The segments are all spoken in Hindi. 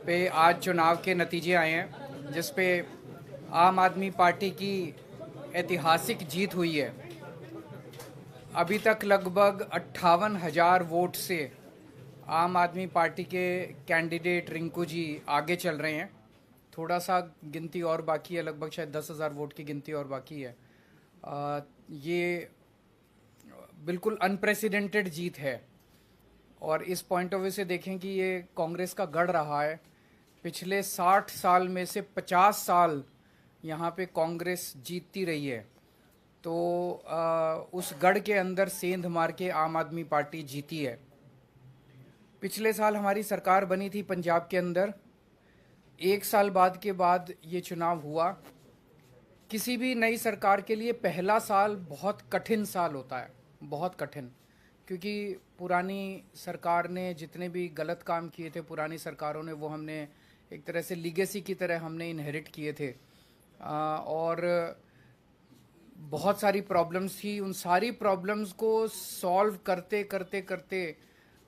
पे आज चुनाव के नतीजे आए हैं, जिस पे आम आदमी पार्टी की ऐतिहासिक जीत हुई है। अभी तक लगभग 58,000 वोट से आम आदमी पार्टी के कैंडिडेट रिंकू जी आगे चल रहे हैं। थोड़ा सा गिनती और बाकी है, लगभग शायद 10,000 वोट की गिनती और बाकी है। ये बिल्कुल अनप्रेसिडेंटेड जीत है और इस पॉइंट ऑफ व्यू से देखें कि ये कांग्रेस का गढ़ रहा है। पिछले 60 साल में से 50 साल यहाँ पे कांग्रेस जीतती रही है, तो उस गढ़ के अंदर सेंध मार के आम आदमी पार्टी जीती है। पिछले साल हमारी सरकार बनी थी पंजाब के अंदर। एक साल बाद के बाद ये चुनाव हुआ। किसी भी नई सरकार के लिए पहला साल बहुत कठिन साल होता है, बहुत कठिन, क्योंकि पुरानी सरकार ने जितने भी गलत काम किए थे, पुरानी सरकारों ने, वो हमने एक तरह से लीगेसी की तरह हमने इनहेरिट किए थे। और बहुत सारी प्रॉब्लम्स थी। उन सारी प्रॉब्लम्स को सॉल्व करते करते करते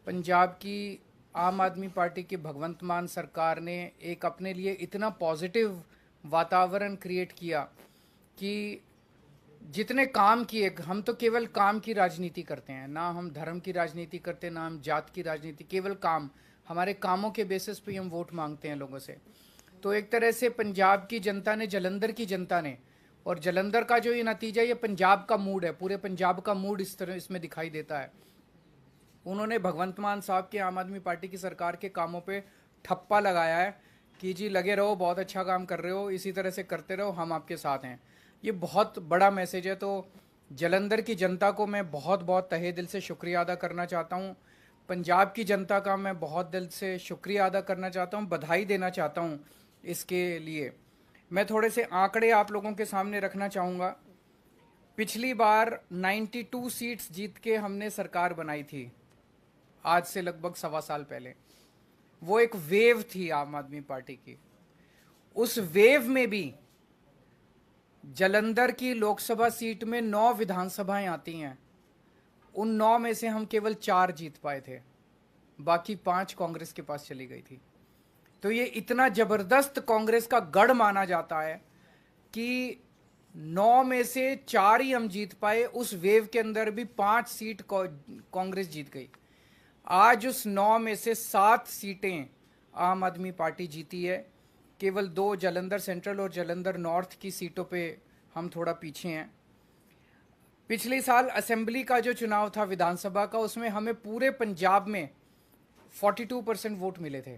पंजाब की आम आदमी पार्टी की भगवंत मान सरकार ने एक अपने लिए इतना पॉजिटिव वातावरण क्रिएट किया कि जितने काम किए, हम तो केवल काम की राजनीति करते हैं, ना हम धर्म की राजनीति करते, ना हम जात की राजनीति, केवल काम। हमारे कामों के बेसिस पे हम वोट मांगते हैं लोगों से। तो एक तरह से पंजाब की जनता ने, जलंधर की जनता ने, और जलंधर का जो ये नतीजा, ये पंजाब का मूड है, पूरे पंजाब का मूड इस तरह इसमें दिखाई देता है। उन्होंने भगवंत मान साहब के आम आदमी पार्टी की सरकार के कामों पे ठप्पा लगाया है कि जी लगे रहो, बहुत अच्छा काम कर रहे हो, इसी तरह से करते रहो, हम आपके साथ हैं। ये बहुत बड़ा मैसेज है। तो जलंधर की जनता को मैं बहुत बहुत तहे दिल से शुक्रिया अदा करना चाहता हूँ। पंजाब की जनता का मैं बहुत दिल से शुक्रिया अदा करना चाहता हूँ, बधाई देना चाहता हूँ इसके लिए। मैं थोड़े से आंकड़े आप लोगों के सामने रखना चाहूँगा। पिछली बार 92 सीट्स जीत के हमने सरकार बनाई थी, आज से लगभग 1.25 साल पहले। वो एक वेव थी आम आदमी पार्टी की। उस वेव में भी जलंधर की लोकसभा सीट में 9 विधानसभाएं आती हैं। उन 9 में से हम केवल 4 जीत पाए थे, बाकी 5 कांग्रेस के पास चली गई थी। तो ये इतना जबरदस्त कांग्रेस का गढ़ माना जाता है कि 9 में से 4 ही हम जीत पाए। उस वेव के अंदर भी 5 सीट कांग्रेस जीत गई। आज उस 9 में से 7 सीटें आम आदमी पार्टी जीती है। केवल 2 जलंधर सेंट्रल और जलंधर नॉर्थ की सीटों पे हम थोड़ा पीछे हैं। पिछले साल असेंबली का जो चुनाव था विधानसभा का, उसमें हमें पूरे पंजाब में 42% वोट मिले थे,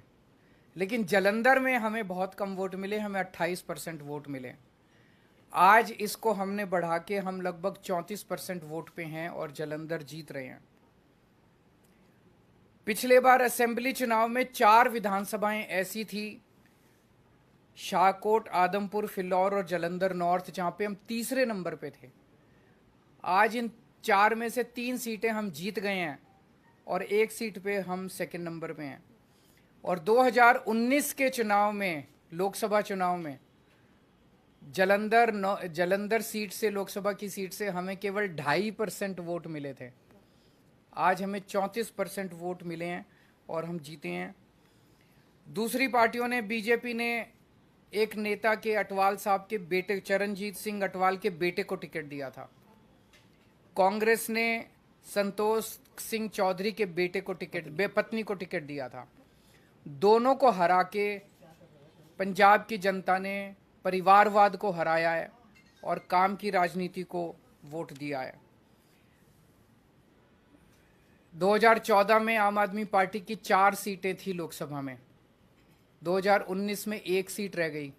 लेकिन जलंधर में हमें बहुत कम वोट मिले, हमें 28% वोट मिले। आज इसको हमने बढ़ा के हम लगभग 34% वोट पे हैं और जलंधर जीत रहे हैं। पिछले बार असेंबली चुनाव में 4 विधानसभाएं ऐसी थी, शाहकोट, आदमपुर, फिल्लौर और जलंधर नॉर्थ, जहां पे हम तीसरे नंबर पे थे। आज इन 4 में से 3 सीटें हम जीत गए हैं और 1 सीट पे हम सेकंड नंबर पे हैं। और 2019 के चुनाव में, लोकसभा चुनाव में, जलंधर सीट से, लोकसभा की सीट से हमें केवल 2.5% वोट मिले थे। आज हमें 34% वोट मिले हैं और हम जीते हैं। दूसरी पार्टियों ने, बीजेपी ने एक नेता के, अटवाल साहब के बेटे, चरणजीत सिंह अटवाल के बेटे को टिकट दिया था। कांग्रेस ने संतोष सिंह चौधरी के बेटे को पत्नी को टिकट दिया था। दोनों को हरा के पंजाब की जनता ने परिवारवाद को हराया है और काम की राजनीति को वोट दिया है। 2014 में आम आदमी पार्टी की 4 सीटें थी लोकसभा में, 2019 में 1 सीट रह गई,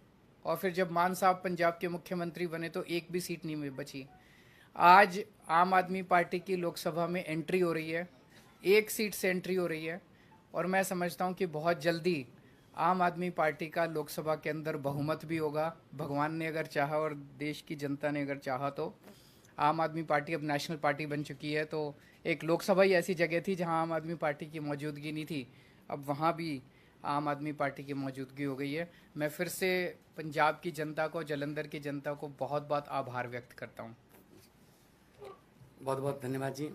और फिर जब मान साहब पंजाब के मुख्यमंत्री बने तो 1 भी सीट नहीं बची। आज आम आदमी पार्टी की लोकसभा में एंट्री हो रही है, 1 सीट से एंट्री हो रही है, और मैं समझता हूं कि बहुत जल्दी आम आदमी पार्टी का लोकसभा के अंदर बहुमत भी होगा। भगवान ने अगर चाहा और देश की जनता ने अगर चाहा तो आम आदमी पार्टी अब नेशनल पार्टी बन चुकी है। तो एक लोकसभा ही ऐसी जगह थी जहां आम आदमी पार्टी की मौजूदगी नहीं थी, अब वहां भी आम आदमी पार्टी की मौजूदगी हो गई है। मैं फिर से पंजाब की जनता को, जलंधर की जनता को बहुत बहुत आभार व्यक्त करता हूं। बहुत बहुत धन्यवाद जी।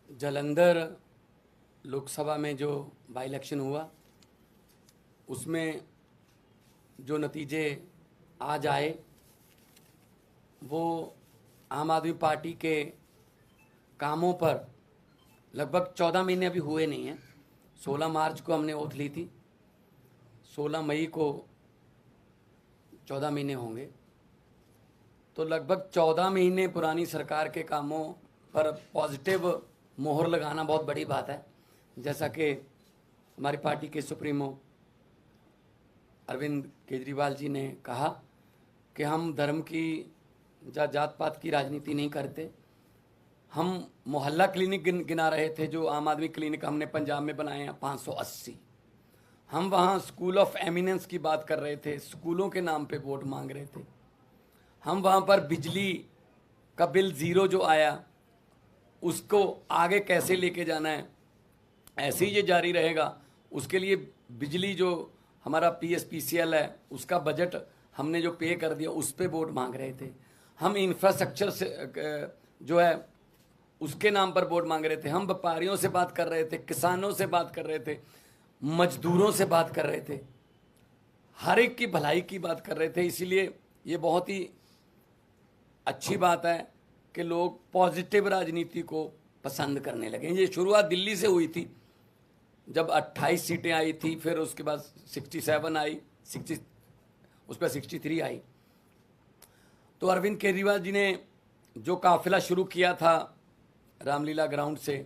जलंधर लोकसभा में जो बाई इलेक्शन हुआ, उसमें जो नतीजे आज आए वो आम आदमी पार्टी के कामों पर लगभग 14 महीने अभी हुए नहीं हैं। 16 मार्च को हमने ओथ ली थी, 16 मई को 14 महीने होंगे, तो लगभग 14 महीने पुरानी सरकार के कामों पर पॉजिटिव मोहर लगाना बहुत बड़ी बात है। जैसा कि हमारी पार्टी के सुप्रीमो अरविंद केजरीवाल जी ने कहा कि हम धर्म की या जात पात की राजनीति नहीं करते। हम मोहल्ला क्लिनिक गिना रहे थे, जो आम आदमी क्लिनिक हमने पंजाब में बनाए हैं 580। हम वहाँ स्कूल ऑफ एमिनेंस की बात कर रहे थे, स्कूलों के नाम पे वोट मांग रहे थे। हम वहाँ पर बिजली का बिल ज़ीरो जो आया उसको आगे कैसे लेके जाना है, ऐसे ही ये जारी रहेगा। उसके लिए बिजली जो हमारा PSPCL है उसका बजट हमने जो पे कर दिया उस पर वोट मांग रहे थे। हम इंफ्रास्ट्रक्चर से जो है उसके नाम पर वोट मांग रहे थे। हम व्यापारियों से बात कर रहे थे, किसानों से बात कर रहे थे, मजदूरों से बात कर रहे थे, हर एक की भलाई की बात कर रहे थे। इसीलिए ये बहुत ही अच्छी बात है कि लोग पॉजिटिव राजनीति को पसंद करने लगे। ये शुरुआत दिल्ली से हुई थी, जब 28 सीटें आई थी, फिर उसके बाद 67 आई, 60 उस पर 63 आई। तो अरविंद केजरीवाल जी ने जो काफिला शुरू किया था रामलीला ग्राउंड से,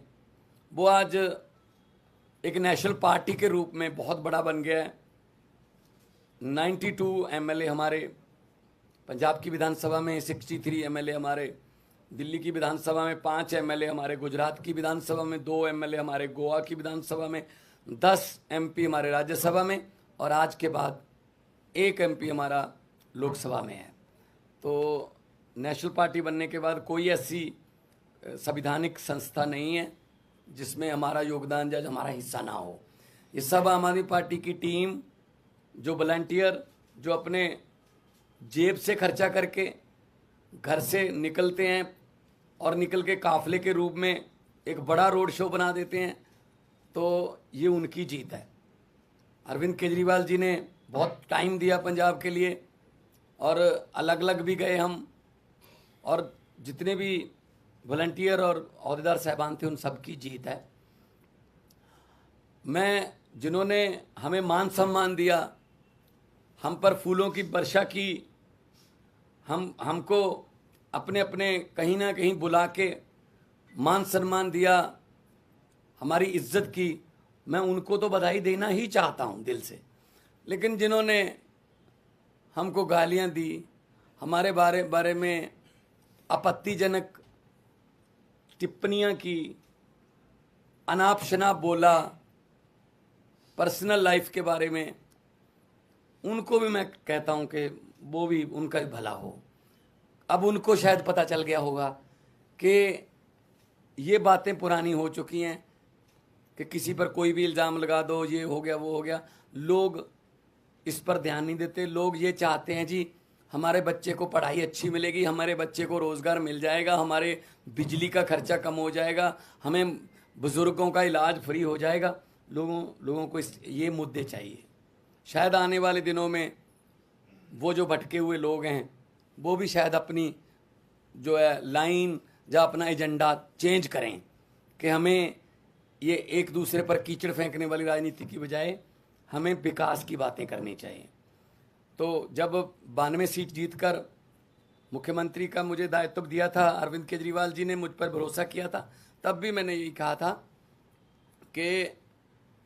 वो आज एक नेशनल पार्टी के रूप में बहुत बड़ा बन गया है। 92 MLA हमारे पंजाब की विधानसभा में, 63 MLA हमारे दिल्ली की विधानसभा में, 5 MLA हमारे गुजरात की विधानसभा में, 2 MLA हमारे गोवा की विधानसभा में, 10 MP हमारे राज्यसभा में, और आज के बाद 1 MP हमारा लोकसभा में है। तो नेशनल पार्टी बनने के बाद कोई ऐसी संवैधानिक संस्था नहीं है जिसमें हमारा योगदान या हमारा हिस्सा ना हो। ये सब आम आदमी पार्टी की टीम, जो वॉलंटियर, जो अपने जेब से खर्चा करके घर से निकलते हैं और निकल के काफिले के रूप में एक बड़ा रोड शो बना देते हैं, तो ये उनकी जीत है। अरविंद केजरीवाल जी ने बहुत टाइम दिया पंजाब के लिए, और अलग अलग भी गए हम, और जितने भी वॉलंटियर और अहदेदार साहबान थे उन सब की जीत है। मैं जिन्होंने हमें मान सम्मान दिया, हम पर फूलों की वर्षा की, हमको अपने अपने कहीं ना कहीं बुला के मान सम्मान दिया, हमारी इज्जत की, मैं उनको तो बधाई देना ही चाहता हूं दिल से। लेकिन जिन्होंने हमको गालियां दी, हमारे बारे में आपत्तिजनक टिप्पणियां की, अनाप शनाप बोला, पर्सनल लाइफ के बारे में, उनको भी मैं कहता हूं कि वो भी, उनका भी भला हो। अब उनको शायद पता चल गया होगा कि ये बातें पुरानी हो चुकी हैं कि किसी पर कोई भी इल्ज़ाम लगा दो, ये हो गया वो हो गया। लोग इस पर ध्यान नहीं देते। लोग ये चाहते हैं जी हमारे बच्चे को पढ़ाई अच्छी मिलेगी, हमारे बच्चे को रोज़गार मिल जाएगा, हमारे बिजली का खर्चा कम हो जाएगा, हमें बुज़ुर्गों का इलाज फ्री हो जाएगा। लोगों को ये मुद्दे चाहिए। शायद आने वाले दिनों में वो जो भटके हुए लोग हैं वो भी शायद अपनी जो है लाइन या अपना एजेंडा चेंज करें कि हमें ये एक दूसरे पर कीचड़ फेंकने वाली राजनीति की बजाय हमें विकास की बातें करनी चाहिए। तो जब 92 सीट जीतकर मुख्यमंत्री का मुझे दायित्व दिया था, अरविंद केजरीवाल जी ने मुझ पर भरोसा किया था, तब भी मैंने यही कहा था कि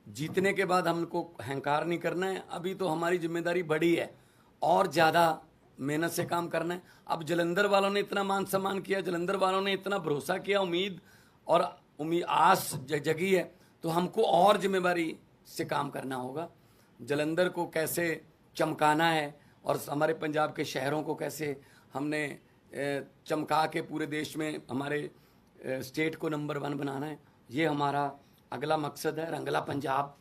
जीतने के बाद हमको अहंकार नहीं करना है। अभी तो हमारी जिम्मेदारी बड़ी है और ज़्यादा मेहनत से काम करना है। अब जलंधर वालों ने इतना मान सम्मान किया, जलंधर वालों ने इतना भरोसा किया, उम्मीद आस जगी है, तो हमको और जिम्मेदारी से काम करना होगा। जलंधर को कैसे चमकाना है और हमारे पंजाब के शहरों को कैसे हमने चमका के पूरे देश में हमारे स्टेट को नंबर 1 बनाना है, ये हमारा अगला मकसद है। रंगला पंजाब,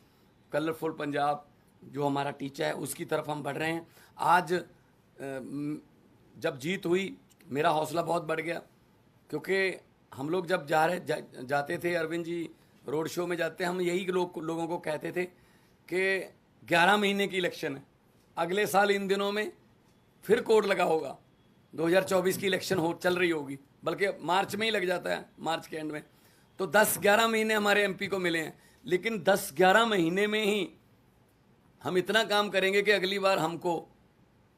कलरफुल पंजाब जो हमारा टीचा है, उसकी तरफ हम बढ़ रहे हैं। आज जब जीत हुई मेरा हौसला बहुत बढ़ गया, क्योंकि हम लोग जब जाते थे, अरविंद जी रोड शो में जाते, हम यही लोगों को कहते थे कि 11 महीने की इलेक्शन है, अगले साल इन दिनों में फिर कोड लगा होगा, 2024 की इलेक्शन हो चल रही होगी, बल्कि मार्च में ही लग जाता है, मार्च के एंड में। तो 10-11 महीने हमारे एमपी को मिले हैं, लेकिन 10-11 महीने में ही हम इतना काम करेंगे कि अगली बार हमको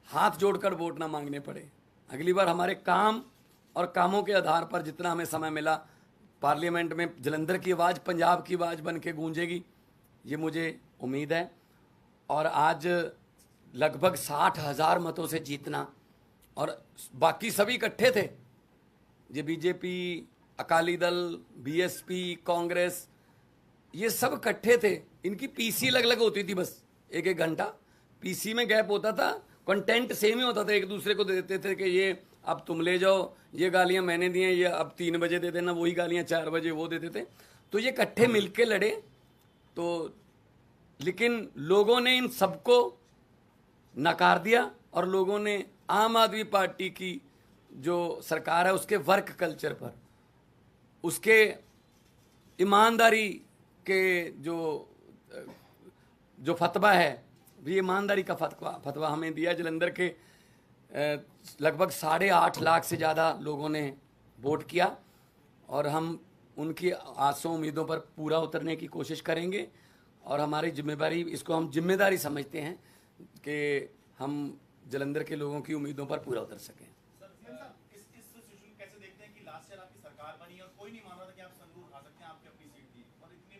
हाथ जोड़कर वोट ना मांगने पड़े। अगली बार हमारे काम और कामों के आधार पर जितना हमें समय मिला, पार्लियामेंट में जलंधर की आवाज़ पंजाब की आवाज़ बन के गूंजेगी, ये मुझे उम्मीद है। और आज लगभग 60,000 मतों से जीतना, और बाकी सभी इकट्ठे थे, ये बीजेपी, अकाली दल, बीएसपी, कांग्रेस, ये सब इकट्ठे थे। इनकी पीसी अलग अलग होती थी, बस एक एक घंटा पीसी में गैप होता था, कंटेंट सेम ही होता था, एक दूसरे को दे देते थे कि ये अब तुम ले जाओ, ये गालियां मैंने दी हैं, ये अब 3 बजे दे देना, वही गालियां 4 बजे वो देते थे। तो ये इकट्ठे मिलके लड़े। तो लेकिन लोगों ने इन सबको नकार दिया, और लोगों ने आम आदमी पार्टी की जो सरकार है उसके वर्क कल्चर पर, उसके ईमानदारी के जो फतवा है, ये ईमानदारी का फतवा हमें दिया। जलंधर के लगभग 8.5 लाख से ज़्यादा लोगों ने वोट किया, और हम उनकी आसों उम्मीदों पर पूरा उतरने की कोशिश करेंगे। और हमारी जिम्मेदारी, इसको हम जिम्मेदारी समझते हैं कि हम जलंधर के लोगों की उम्मीदों पर पूरा उतर सकें। इस सिचुएशन कैसे देखते हैं कि लास्ट ईयर आपकी सरकार बनी और कोई नहीं मान रहा था कि आप संगरूर हार सकते हैं, आपकी अपनी सीट थी और इतनी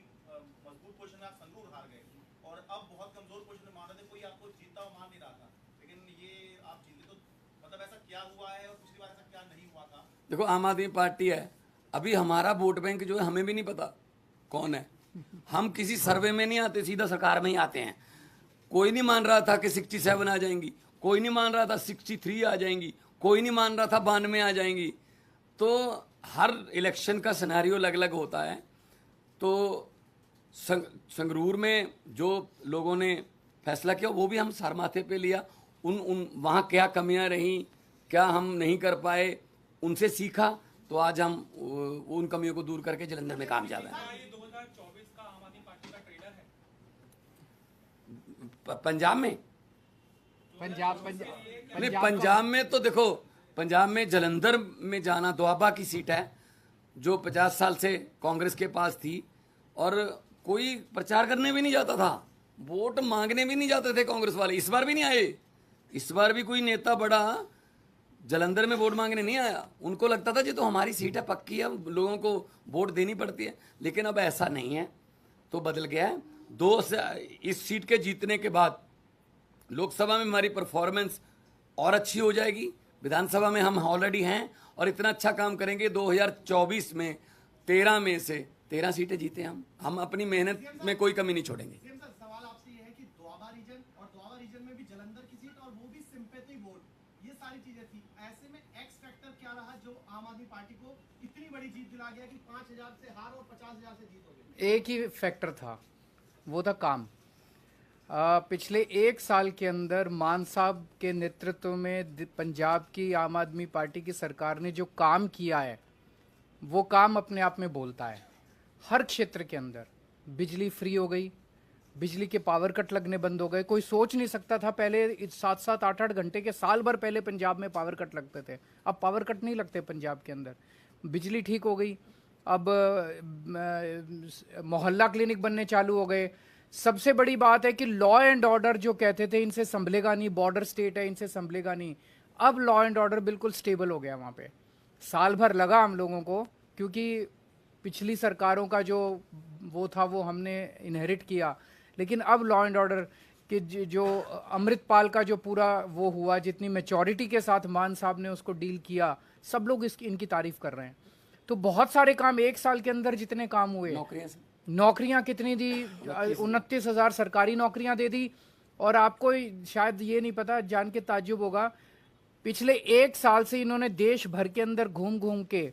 मजबूत पोजीशन में आप संगरूर हार गए, और अब बहुत कमजोर पोजीशन में मान रहे थे, कोई आपको जीतता हुआ मान नहीं रहा था, लेकिन ये आप जीते। तो मतलब ऐसा क्या हुआ है और पिछली बार ऐसा क्या नहीं हुआ था? देखो, आम आदमी पार्टी है, अभी हमारा वोट बैंक जो है हमें भी नहीं पता कौन है। हम किसी सर्वे में नहीं आते, सीधा सरकार में ही आते हैं। कोई नहीं मान रहा था कि 67 आ जाएंगी, कोई नहीं मान रहा था 63 आ जाएंगी, कोई नहीं मान रहा था 92 आ जाएंगी। तो हर इलेक्शन का सिनेरियो अलग अलग होता है। तो संगरूर में जो लोगों ने फैसला किया वो भी हम सर माथे पे लिया। उन वहाँ क्या कमियां रहीं, क्या हम नहीं कर पाए, उनसे सीखा, तो आज हम उन कमियों को दूर करके जलंधर में कामयाब हैं। 2024 का आम आदमी पार्टी का ट्रेलर है पंजाब में, पंजाब में तो देखो, पंजाब में जलंधर में जाना दोआबा की सीट है, जो 50 साल से कांग्रेस के पास थी, और कोई प्रचार करने भी नहीं जाता था, वोट मांगने भी नहीं जाते थे कांग्रेस वाले। इस बार भी नहीं आए, इस बार भी कोई नेता बड़ा जलंधर में वोट मांगने नहीं आया। उनको लगता था जी तो हमारी सीट है, पक्की है, लोगों को वोट देनी पड़ती है। लेकिन अब ऐसा नहीं है, तो बदल गया है। इस सीट के जीतने के बाद लोकसभा में हमारी परफॉर्मेंस और अच्छी हो जाएगी, विधानसभा में हम ऑलरेडी हैं, और इतना अच्छा काम करेंगे 2024 में 13 में से 13 सीटें जीते हम अपनी मेहनत में कोई कमी नहीं छोड़ेंगे। सवाल आपसे ये है कि दोआबा रीजन, और दोआबा रीजन में भी जलंधर की सीट, और वो भी सिंपैथी वोट, ये सारी चीजें थी। ऐसे में एक्स फैक्टर क्या रहा जो आम आदमी पार्टी को इतनी बड़ी जीत दिला गया कि 5,000 से हार और 50,000 से जीत हो गई? एक ही फैक्टर था, वो था काम। पिछले 1 साल के अंदर मान साहब के नेतृत्व में पंजाब की आम आदमी पार्टी की सरकार ने जो काम किया है, वो काम अपने आप में बोलता है। हर क्षेत्र के अंदर बिजली फ्री हो गई, बिजली के पावर कट लगने बंद हो गए। कोई सोच नहीं सकता था पहले 7-7, 8-8 घंटे के, साल भर पहले पंजाब में पावर कट लगते थे, अब पावर कट नहीं लगते पंजाब के अंदर। बिजली ठीक हो गई, अब मोहल्ला क्लिनिक बनने चालू हो गए। सबसे बड़ी बात है कि लॉ एंड ऑर्डर जो कहते थे इनसे संभलेगा नहीं, बॉर्डर स्टेट है इनसे संभलेगा नहीं, अब लॉ एंड ऑर्डर बिल्कुल स्टेबल हो गया वहाँ पे। साल भर लगा हम लोगों को, क्योंकि पिछली सरकारों का जो वो था वो हमने इनहेरिट किया, लेकिन अब लॉ एंड ऑर्डर के जो अमृतपाल का जो पूरा वो हुआ, जितनी मैच्योरिटी के साथ मान साहब ने उसको डील किया, सब लोग इनकी तारीफ कर रहे हैं। तो बहुत सारे काम 1 साल के अंदर जितने काम हुए, नौकरियां कितनी दी, 29,000 सरकारी नौकरियां दे दी। और आपको शायद ये नहीं पता, जान के ताज्जुब होगा, पिछले 1 साल से इन्होंने देश भर के अंदर घूम घूम के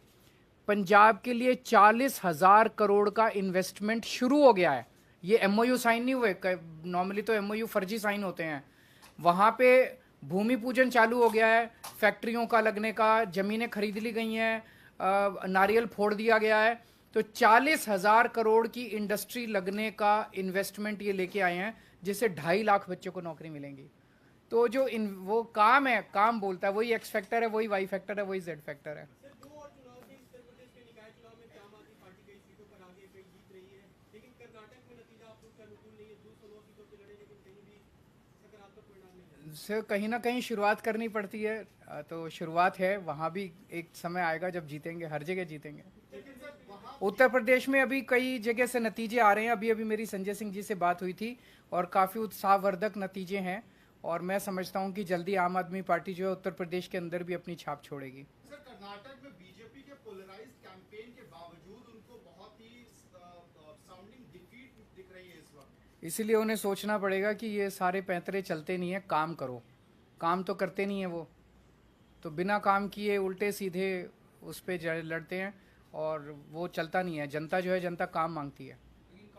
पंजाब के लिए 40,000 करोड़ का इन्वेस्टमेंट शुरू हो गया है। ये एमओयू साइन नहीं हुए, नॉर्मली तो एमओयू फर्जी साइन होते हैं। वहाँ पे भूमि पूजन चालू हो गया है, फैक्ट्रियों का लगने का, जमीनें खरीद ली गई हैं, नारियल फोड़ दिया गया है। तो 40,000 करोड़ की इंडस्ट्री लगने का इन्वेस्टमेंट ये लेके आए हैं, जिससे 2.5 लाख बच्चों को नौकरी मिलेंगी। तो जो इन वो काम है, काम बोलता है, वही एक्स फैक्टर है, वही वाई फैक्टर है, वही जेड फैक्टर है। सर, दो और चुनाव थे उत्तर प्रदेश के निकाय चुनाव में आम आदमी पार्टी कई सीटों पर आगे कई जीत रही है, लेकिन कर्नाटक में नतीजा आप लोग के अनुकूल नहीं है। 209 सीटों से लड़े लेकिन कहीं भी सकारात्मक परिणाम नहीं है। से कहीं ना कहीं शुरुआत करनी पड़ती है, तो शुरुआत है, वहाँ भी एक समय आएगा जब जीतेंगे, हर जगह जीतेंगे। उत्तर प्रदेश में अभी कई जगह से नतीजे आ रहे हैं। अभी अभी मेरी संजय सिंह जी से बात हुई थी और काफ़ी उत्साहवर्धक नतीजे हैं, और मैं समझता हूं कि जल्दी आम आदमी पार्टी जो है उत्तर प्रदेश के अंदर भी अपनी छाप छोड़ेगी। सर, कर्नाटक में बीजेपी के पोलराइज्ड कैंपेन के बावजूद उनको बहुत ही साउंडिंग डिफीट दिख रही है इस वक्त। इसीलिए उन्हें सोचना पड़ेगा कि ये सारे पैंतरे चलते नहीं है, काम करो। काम तो करते नहीं है वो, तो बिना काम किए उल्टे सीधे उस पर लड़ते हैं और वो चलता नहीं है। जनता जो है, जनता काम मांगती है।